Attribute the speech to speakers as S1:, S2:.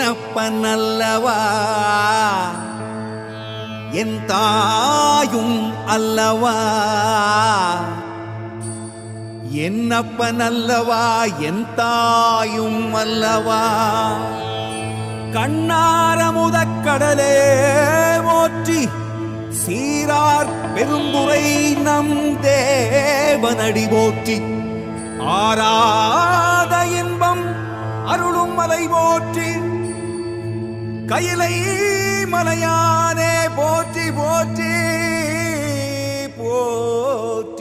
S1: என்னப்பன் அல்லவா என் தாயும் அல்லவா என்னப்பன் அல்லவா என் தாயும் அல்லவா கண்ணாரமுதக் கடலே போற்றி சீரார் பெருந்துரை நம் தேவனடி போற்றி ஆராத இன்பம் அருளும் மலை போற்றி கையிலை மலையானே போற்றி போற்றி போற்றி